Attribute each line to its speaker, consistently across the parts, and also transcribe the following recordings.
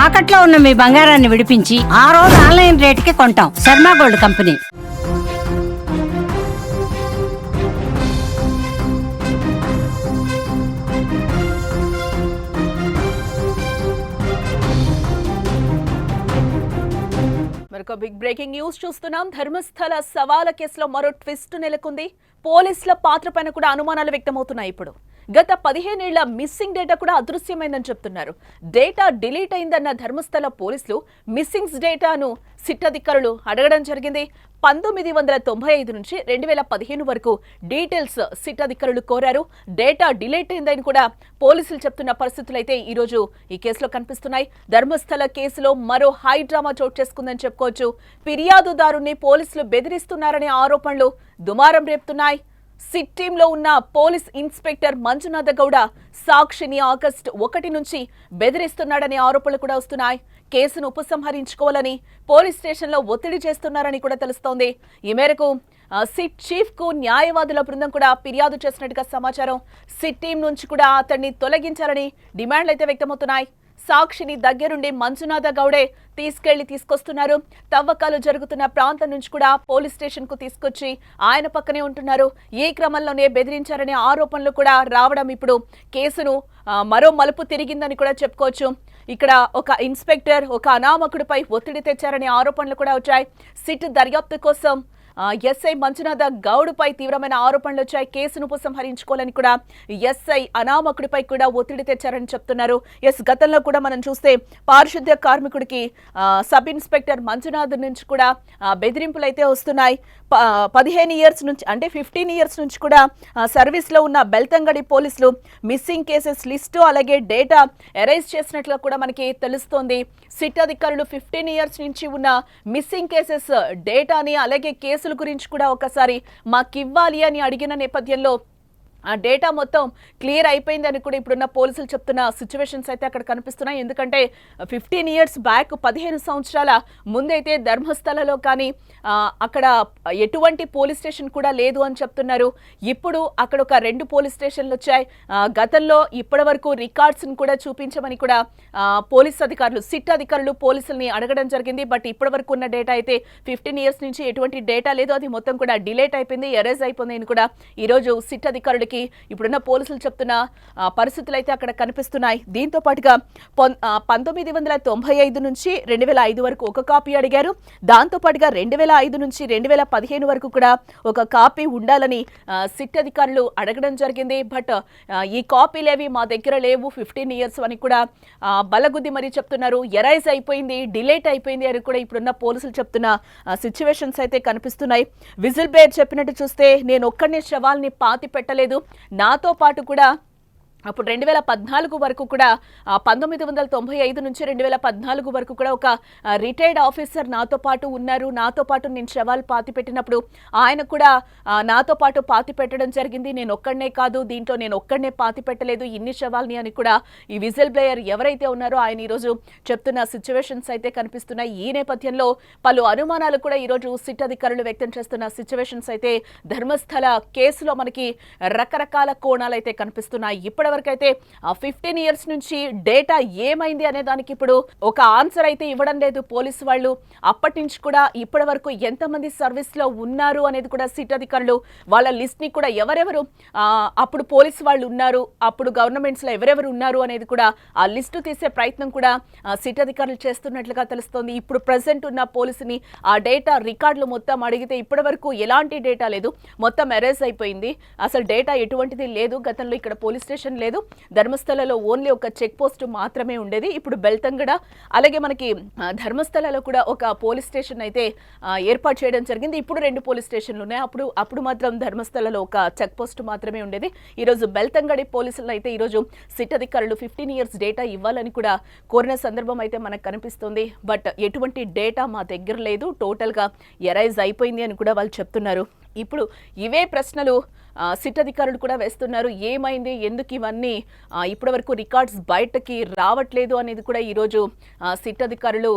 Speaker 1: తాకట్లో ఉన్న మీ బంగారాన్ని విడిపించి ఆ రోజు ఆన్లైన్ రేటుకి కొంటాం. Sharma gold company.
Speaker 2: మరొక బిగ్ బ్రేకింగ్ న్యూస్ చూస్తున్నాం. ధర్మస్థల సవాల కేసులో మరో ట్విస్ట్ నెలకొంది. పోలీసుల పాత్ర పైన కూడా అనుమానాలు వ్యక్తమవుతున్నాయి. ఇప్పుడు గత 15 ఏళ్ల మిస్సింగ్ డేటా కూడా అదృశ్యమైందని చెప్తున్నారు. డేటా డిలీట్ అయిందన్న ధర్మస్థల పోలీసులు మిస్సింగ్స్ డేటాను సిట్ అధికారులు అడగడం జరిగింది. 1995 నుంచి 2015 వరకు డీటెయిల్స్ సిట్ అధికారులు కోరారు. డేటా డిలీట్ అయిందని కూడా పోలీసులు చెప్తున్న పరిస్థితులు అయితే ఈ రోజు ఈ కేసులో కనిపిస్తున్నాయి. ధర్మస్థల కేసులో మరో హై డ్రామా చోటు చేసుకుందని చెప్పుకోవచ్చు. ఫిర్యాదుదారుని పోలీసులు బెదిరిస్తున్నారనే ఆరోపణలు దుమారం రేపుతున్నాయి. సిట్ టీంలో ఉన్న పోలీస్ ఇన్స్పెక్టర్ మంజునాథ గౌడ సాక్షిని ఆగస్టు 1 నుంచి బెదిరిస్తున్నాడనే ఆరోపణలు కూడా వస్తున్నాయి. కేసును ఉపసంహరించుకోవాలని పోలీస్ స్టేషన్లో ఒత్తిడి చేస్తున్నారని కూడా తెలుస్తోంది. ఈ మేరకు సిట్ చీఫ్ కు న్యాయవాదుల బృందం కూడా ఫిర్యాదు చేసినట్టుగా సమాచారం. సిట్ టీం నుంచి కూడా అతన్ని తొలగించాలని డిమాండ్లు అయితే వ్యక్తమవుతున్నాయి. సాక్షిని దగ్గరుండి మంజునాథ గౌడే తీసుకొస్తున్నారు. తవ్వకాలు జరుగుతున్న ప్రాంతం నుంచి కూడా పోలీస్ స్టేషన్ కు తీసుకొచ్చి ఆయన పక్కనే ఉంటున్నారు. ఈ క్రమంలోనే బెదిరించారనే ఆరోపణలు కూడా రావడం ఇప్పుడు కేసును మరో మలుపు తిరిగిందని కూడా చెప్పుకోవచ్చు. ఇక్కడ ఒక ఇన్స్పెక్టర్ ఒక అనామకుడిపై ఒత్తిడి తెచ్చారనే ఆరోపణలు కూడా వచ్చాయి. సిట్ దర్యాప్తు కోసం ఎస్ఐ మంజునాథ గౌడ్పై తీవ్రమైన ఆరోపణలు వచ్చాయి. కేసును ఉపసంహరించుకోవాలని కూడా ఎస్ఐ అనామకుడిపై కూడా ఒత్తిడి తెచ్చారని చెప్తున్నారు. గతంలో కూడా మనం చూస్తే పారిశుద్ధ్య కార్మికుడికి సబ్ ఇన్స్పెక్టర్ మంజునాథ్ నుంచి కూడా బెదిరింపులు అయితే వస్తున్నాయి. 15 ఇయర్స్ నుంచి అంటే 15 ఇయర్స్ నుంచి కూడా సర్వీస్లో ఉన్న బెల్తంగడి పోలీసులు మిస్సింగ్ కేసెస్ లిస్టు అలాగే డేటా ఎరైజ్ చేసినట్లుగా కూడా మనకి తెలుస్తోంది. సిట్ అధికారులు 15 ఇయర్స్ నుంచి ఉన్న మిస్సింగ్ కేసెస్ డేటాని అలాగే కేసుల గురించి కూడా ఒకసారి మాకివ్వాలి అని అడిగిన నేపథ్యంలో ఆ డేటా మొత్తం క్లియర్ అయిపోయిందని కూడా ఇప్పుడున్న పోలీసులు చెప్తున్న సిచ్యువేషన్స్ అయితే అక్కడ కనిపిస్తున్నాయి. ఎందుకంటే 15 ఇయర్స్ బ్యాక్ 15 సంవత్సరాల ముందైతే ధర్మస్థలలో కానీ అక్కడ ఎటువంటి పోలీస్ స్టేషన్ కూడా లేదు అని చెప్తున్నారు. ఇప్పుడు అక్కడ ఒక 2 పోలీస్ స్టేషన్లు వచ్చాయి. గతంలో ఇప్పటి వరకు రికార్డ్స్ని కూడా చూపించమని కూడా పోలీస్ అధికారులు సిట్ అధికారులు పోలీసుల్ని అడగడం జరిగింది. బట్ ఇప్పటి వరకు ఉన్న డేటా అయితే 15 ఇయర్స్ నుంచి ఎటువంటి డేటా లేదు. అది మొత్తం కూడా డిలీట్ అయిపోయింది, ఎరేజ్ అయిపోయింది అని కూడా ఈరోజు సిట్ అధికారులకి ఇప్పుడున్న పోలీసులు చెప్తున్న పరిస్థితులు అయితే అక్కడ కనిపిస్తున్నాయి. దీంతో పాటుగా 1995 నుంచి 2005 వరకు ఒక కాపీ అడిగారు. దాంతో పాటుగా 2005 నుంచి 2015 వరకు కూడా ఒక కాపీ ఉండాలని సిట్ అధికారులు అడగడం జరిగింది. బట్ ఈ కాపీలేవి మా దగ్గర లేవు 15 ఇయర్స్ అని కూడా బలగుద్ది మరీ చెప్తున్నారు. ఎరైజ్ అయిపోయింది, డిలీట్ అయిపోయింది అని కూడా ఇప్పుడున్న పోలీసులు చెప్తున్న సిచ్యువేషన్స్ అయితే కనిపిస్తున్నాయి. విజిల్ బేర్ చెప్పినట్టు చూస్తే నేను ఒక్కడిని శవాల్ని పాతి పెట్టలేదు, నాతో పాటు కూడా అప్పుడు 2014 వరకు కూడా 1995 నుంచి 2014 వరకు కూడా ఒక రిటైర్డ్ ఆఫీసర్ నాతో పాటు ఉన్నారు. నాతో పాటు నేను శవాలు పాతి పెట్టినప్పుడు ఆయన కూడా నాతో పాటు పాతి పెట్టడం జరిగింది. నేను ఒక్కడనే కాదు, దీంట్లో నేను ఒక్కడనే పాతి పెట్టలేదు ఇన్ని శవాల్ని అని కూడా ఈ విజిల్ బ్లేయర్ ఎవరైతే ఉన్నారో ఆయన ఈరోజు చెప్తున్న సిచ్యువేషన్స్ అయితే కనిపిస్తున్నాయి. ఈ నేపథ్యంలో పలు అనుమానాలు కూడా ఈరోజు సిట్ అధికారులు వ్యక్తం చేస్తున్న సిచ్యువేషన్స్ అయితే ధర్మస్థల కేసులో మనకి రకరకాల కోణాలు అయితే కనిపిస్తున్నాయి. ఇప్పటి అయితే 15 ఇయర్స్ నుంచి డేటా ఏమైంది అనే దానికి ఇప్పుడు ఒక ఆన్సర్ అయితే ఇవ్వడం లేదు పోలీసు వాళ్ళు. అప్పటి నుంచి కూడా ఇప్పటి వరకు ఎంతమంది సర్వీస్ లో ఉన్నారు అనేది కూడా సిట్ అధికారులు వాళ్ళ లిస్ట్ ని కూడా ఎవరెవరు అప్పుడు పోలీసు వాళ్ళు ఉన్నారు, అప్పుడు గవర్నమెంట్స్ లో ఎవరెవరు ఉన్నారు అనేది కూడా ఆ లిస్టు తీసే ప్రయత్నం కూడా సిట్ అధికారులు చేస్తున్నట్లుగా తెలుస్తోంది. ఇప్పుడు ప్రెసెంట్ ఉన్న పోలీసుని ఆ డేటా రికార్డులు మొత్తం అడిగితే ఇప్పటి వరకు ఎలాంటి డేటా లేదు, మొత్తం ఎరేజ్ అయిపోయింది, అసలు డేటా ఎటువంటిది లేదు. గతంలో ఇక్కడ పోలీస్ స్టేషన్ లేదు, ధర్మస్థలలో ఓన్లీ ఒక చెక్ పోస్ట్ మాత్రమే ఉండేది. ఇప్పుడు బెల్తంగడ అలాగే మనకి ధర్మస్థలలో కూడా ఒక పోలీస్ స్టేషన్ అయితే ఏర్పాటు చేయడం జరిగింది. ఇప్పుడు 2 పోలీస్ స్టేషన్లు ఉన్నాయి. అప్పుడు మాత్రం ధర్మస్థలలో ఒక చెక్ పోస్ట్ మాత్రమే ఉండేది. ఈరోజు బెల్తంగడి పోలీసులు అయితే ఈరోజు సిట్ అధికారులు 15 ఇయర్స్ డేటా ఇవ్వాలని కూడా కోరిన సందర్భం అయితే మనకు కనిపిస్తుంది. బట్ ఎటువంటి డేటా మా దగ్గర లేదు, టోటల్ గా ఎరైజ్ అయిపోయింది అని కూడా వాళ్ళు చెప్తున్నారు. ఇప్పుడు ఇవే ప్రశ్నలు సిట్ అధికారులు కూడా వేస్తున్నారు. ఏమైంది, ఎందుకు ఇవన్నీ ఇప్పటి వరకు రికార్డ్స్ బయటకి రావట్లేదు అనేది కూడా ఈరోజు సిట్ అధికారులు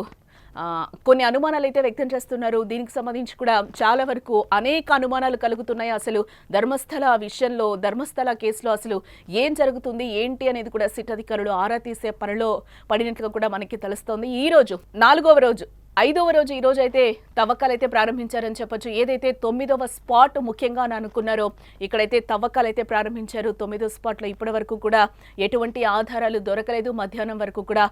Speaker 2: కొన్ని అనుమానాలు అయితే వ్యక్తం చేస్తున్నారు. దీనికి సంబంధించి కూడా చాలా వరకు అనేక అనుమానాలు కలుగుతున్నాయి. అసలు ధర్మస్థల విషయంలో, ధర్మస్థల కేసులో అసలు ఏం జరుగుతుంది ఏంటి అనేది కూడా సిట్ అధికారులు ఆరా తీసే పనిలో పడినట్టుగా కూడా మనకి తెలుస్తోంది. ఈ రోజు 4వ రోజు, 5వ రోజు ఈ రోజు అయితే తవ్వకాలు అయితే ప్రారంభించారని చెప్పొచ్చు. ఏదైతే 9వ స్పాట్ ముఖ్యంగా అని అనుకున్నారో ఇక్కడైతే తవ్వకాలు అయితే ప్రారంభించారు. 9వ స్పాట్లో ఇప్పటి వరకు కూడా ఎటువంటి ఆధారాలు దొరకలేదు. మధ్యాహ్నం వరకు కూడా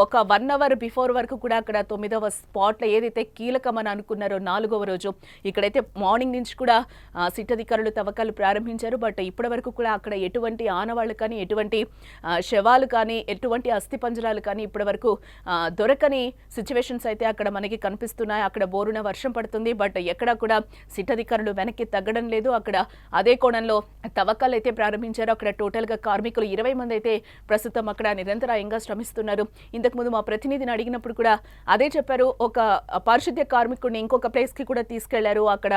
Speaker 2: ఒక 1 అవర్ బిఫోర్ వరకు కూడా అక్కడ 9వ స్పాట్లో ఏదైతే కీలకమని అనుకున్నారో 4వ రోజు ఇక్కడైతే మార్నింగ్ నుంచి కూడా సిట్ అధికారులు తవ్వకాలు ప్రారంభించారు. బట్ ఇప్పటి వరకు కూడా అక్కడ ఎటువంటి ఆనవాళ్లు కానీ, ఎటువంటి శవాలు కానీ, ఎటువంటి అస్థిపంజరాలు కానీ ఇప్పటి వరకు దొరకని సిచ్యువేషన్స్ అయితే అక్కడ మనకి కనిపిస్తున్నాయి. అక్కడ బోరున వర్షం పడుతుంది. బట్ ఎక్కడా కూడా సిట్ అధికారులు వెనక్కి తగ్గడం లేదు. అక్కడ అదే కోణంలో తవ్వకాలు అయితే ప్రారంభించారు. అక్కడ టోటల్గా కార్మికులు 20 మంది అయితే ప్రస్తుతం అక్కడ నిరంతరాయంగా శ్రమిస్తున్నారు. ఇంతకుముందు మా ప్రతినిధిని అడిగినప్పుడు కూడా అదే చెప్పారు. ఒక పారిశుద్ధ్య కార్మికుడిని ఇంకొక ప్లేస్కి కూడా తీసుకెళ్లారు. అక్కడ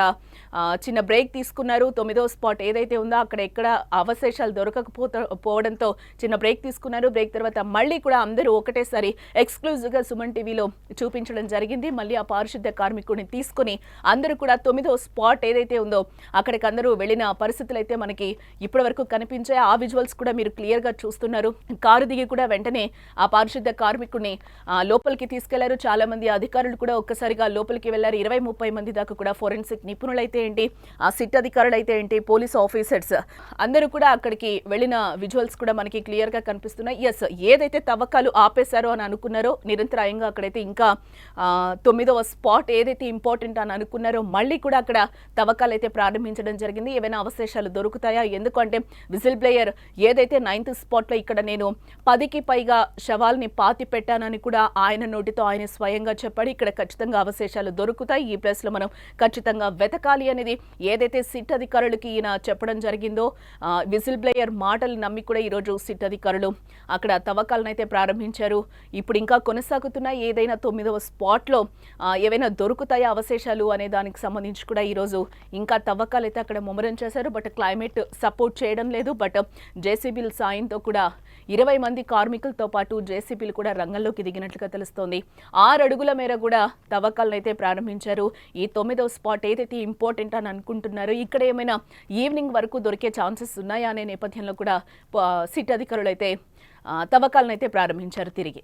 Speaker 2: చిన్న బ్రేక్ తీసుకున్నారు. 9వ స్పాట్ ఏదైతే ఉందో అక్కడ ఎక్కడ అవశేషాలు దొరకకపోవడంతో చిన్న బ్రేక్ తీసుకున్నారు. బ్రేక్ తర్వాత మళ్ళీ కూడా అందరూ ఒకటేసారి ఎక్స్క్లూజివ్గా సుమన్ టీవీలో చూపించడం జరిగింది. మళ్ళీ ఆ పారిశుద్ధ్య కార్మికుడిని తీసుకుని అందరూ కూడా 9వ స్పాట్ ఏదైతే ఉందో అక్కడికి అందరూ వెళ్ళిన పరిస్థితులు అయితే మనకి ఇప్పటి వరకు కనిపించాయి. ఆ విజువల్స్ కూడా మీరు క్లియర్ గా చూస్తున్నారు. కారు దిగి కూడా వెంటనే ఆ పారిశుద్ధ్య కార్మికుడిని లోపలికి తీసుకెళ్లారు. చాలా మంది అధికారులు కూడా ఒక్కసారిగా లోపలికి వెళ్లారు. 20-30 మంది దాకా కూడా ఫోరెన్సిక్ నిపుణులు అయితే ఏంటి, ఆ సిట్ అధికారులు అయితే ఏంటి, పోలీస్ ఆఫీసర్స్ అందరూ కూడా అక్కడికి వెళ్ళిన విజువల్స్ కూడా మనకి క్లియర్ గా కనిపిస్తున్నాయి. ఎస్, ఏదైతే తవ్వకాలు ఆపేశారో అని అనుకున్నారో నిరంతరాయంగా అక్కడైతే ఇంకా 9వ స్పాట్ ఏదైతే ఇంపార్టెంట్ అని అనుకున్నారో మళ్ళీ కూడా అక్కడ తవ్వకాలు అయితే ప్రారంభించడం జరిగింది. ఏవైనా అవశేషాలు దొరుకుతాయా? ఎందుకంటే విజిల్ బ్లేయర్ ఏదైతే 9th స్పాట్లో ఇక్కడ నేను 10కి పైగా శవాల్ని పాతి పెట్టానని కూడా ఆయన నోటితో ఆయన స్వయంగా చెప్పాడు. ఇక్కడ ఖచ్చితంగా అవశేషాలు దొరుకుతాయి. ఈ ప్లేస్లో మనం ఖచ్చితంగా వెతకాలి అనేది ఏదైతే సిట్ అధికారులకి ఈయన చెప్పడం జరిగిందో విజిల్ బ్లేయర్ మాటలు నమ్మి కూడా ఈరోజు సిట్ అధికారులు అక్కడ తవ్వకాలను అయితే ప్రారంభించారు. ఇప్పుడు ఇంకా కొనసాగుతున్నాయి. ఏదైనా 9వ స్పాట్లో ఏవైనా దొరుకుతాయా అవశేషాలు అనే దానికి సంబంధించి కూడా ఈరోజు ఇంకా తవ్వకాలు అయితే అక్కడ ముమ్మరం చేశారు. బట్ క్లైమేట్ సపోర్ట్ చేయడం లేదు. బట్ జేసీబీల సాయంతో కూడా 20 మంది కార్మికులతో పాటు జేసీబీలు కూడా రంగంలోకి దిగినట్లుగా తెలుస్తోంది. 6 అడుగుల మేర కూడా తవ్వకాలను అయితే ప్రారంభించారు. ఈ 9వ స్పాట్ ఏదైతే ఇంపార్టెంట్ అని అనుకుంటున్నారో ఇక్కడ ఏమైనా ఈవినింగ్ వరకు దొరికే ఛాన్సెస్ ఉన్నాయా అనే నేపథ్యంలో కూడా సిట్ అధికారులు అయితే తవ్వకాలను అయితే ప్రారంభించారు తిరిగి.